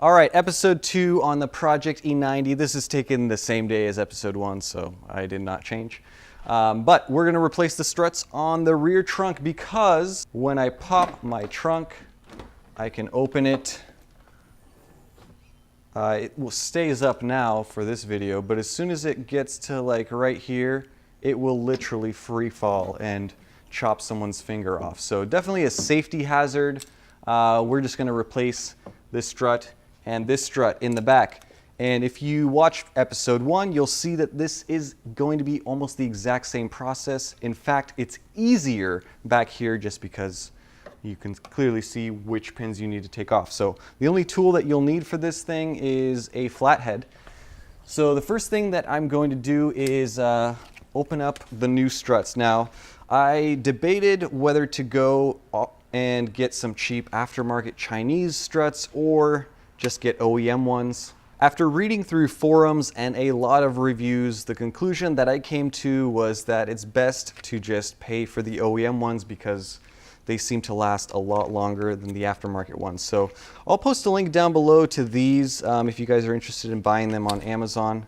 All right, episode 2 on the Project E90. This is taken the same day as episode 1, so I did not change. But we're gonna replace the struts on the rear trunk because when I pop my trunk, I can open it. It stays up now for this video, but as soon as it gets to like right here, it will literally free fall and chop someone's finger off. So definitely a safety hazard. We're just gonna replace this strut and this strut in the back. And if you watch episode 1, you'll see that this is going to be almost the exact same process. In fact, it's easier back here just because you can clearly see which pins you need to take off. So the only tool that you'll need for this thing is a flathead. So the first thing that I'm going to do is open up the new struts. Now, I debated whether to go and get some cheap aftermarket Chinese struts or just get OEM ones. After reading through forums and a lot of reviews, the conclusion that I came to was that it's best to just pay for the OEM ones because they seem to last a lot longer than the aftermarket ones. So I'll post a link down below to these if you guys are interested in buying them on Amazon.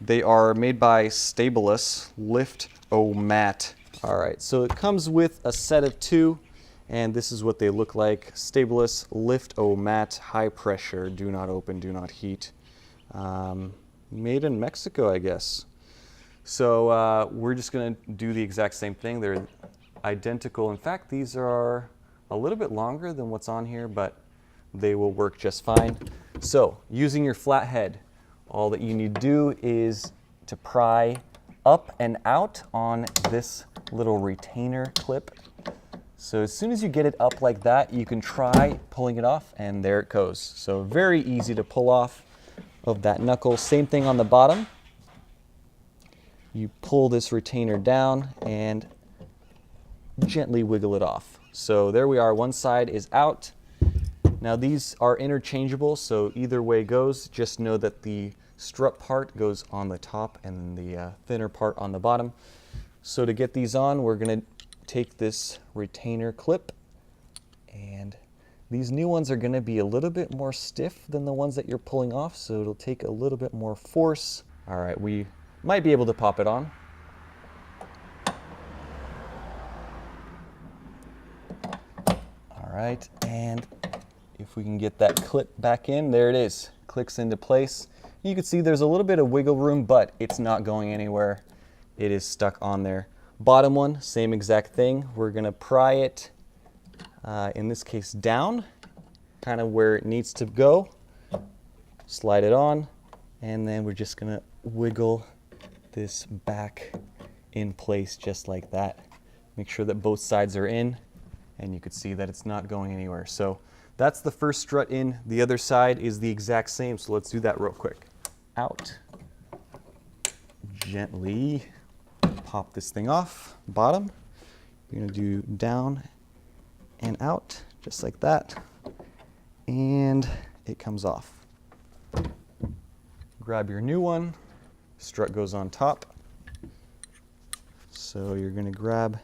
They are made by Stabilis Lift-O-Mat. All right, so it comes with a set of 2. And this is what they look like. Stabilis Lift-O-Mat, high pressure, do not open, do not heat. Made in Mexico, I guess. So we're just gonna do the exact same thing. They're identical. In fact, these are a little bit longer than what's on here, but they will work just fine. So using your flathead, all that you need to do is to pry up and out on this little retainer clip. So as soon as you get it up like that, you can try pulling it off, and there it goes. So very easy to pull off of that knuckle. Same thing on the bottom. You pull this retainer down and gently wiggle it off. So there we are, one side is out. Now these are interchangeable, so either way goes. Just know that the strut part goes on the top and the thinner part on the bottom. So to get these on, we're gonna take this retainer clip, and these new ones are going to be a little bit more stiff than the ones that you're pulling off, so it'll take a little bit more force. All right, we might be able to pop it on. All right, and if we can get that clip back in, there it is, clicks into place. You can see there's a little bit of wiggle room, but it's not going anywhere. It is stuck on there. Bottom one, same exact thing. We're gonna pry it, in this case down, kind of where it needs to go. Slide it on, and then we're just gonna wiggle this back in place just like that. Make sure that both sides are in, and you can see that it's not going anywhere. So that's the first strut in. The other side is the exact same, so let's do that real quick. Out, gently pop this thing off, bottom. You're gonna do down and out, just like that. And it comes off. Grab your new one, strut goes on top. So you're gonna grab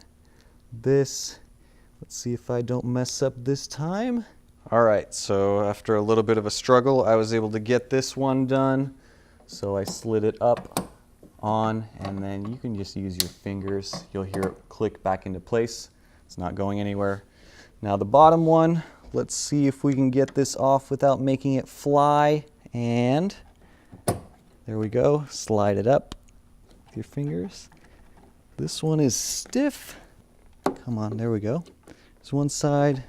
this. Let's see if I don't mess up this time. All right, so after a little bit of a struggle, I was able to get this one done. So I slid it up on, and then you can just use your fingers. You'll hear it click back into place. It's not going anywhere. Now the bottom one, let's see if we can get this off without making it fly. And there we go. Slide it up with your fingers. This one is stiff. Come on, there we go. There's one side,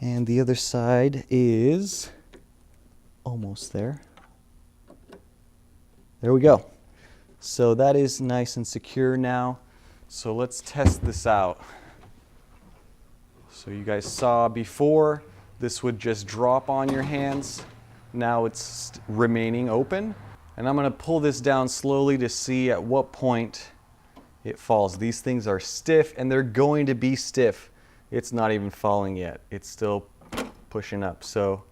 and the other side is almost there. There we go. So that is nice and secure now. So let's test this out. So you guys saw before, this would just drop on your hands. Now it's remaining open. And I'm gonna pull this down slowly to see at what point it falls. These things are stiff, and they're going to be stiff. It's not even falling yet. It's still pushing up. So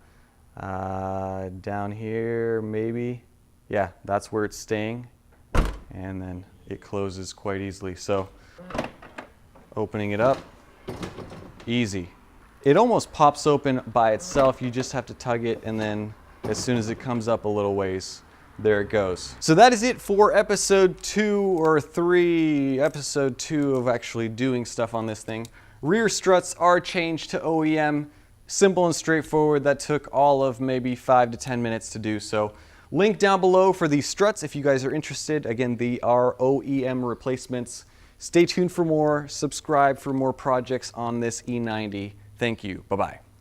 down here, maybe. Yeah, that's where it's staying. And then it closes quite easily. So opening it up, easy. it almost pops open by itself. You just have to tug it, and then as soon as it comes up a little ways, there it goes. So that is it for episode 2 or 3, episode 2 of actually doing stuff on this thing. Rear struts are changed to OEM. Simple and straightforward. That took all of maybe 5 to 10 minutes to do. So link down below for these struts if you guys are interested. Again, they are OEM replacements. Stay tuned for more. Subscribe for more projects on this E90. Thank you. Bye-bye.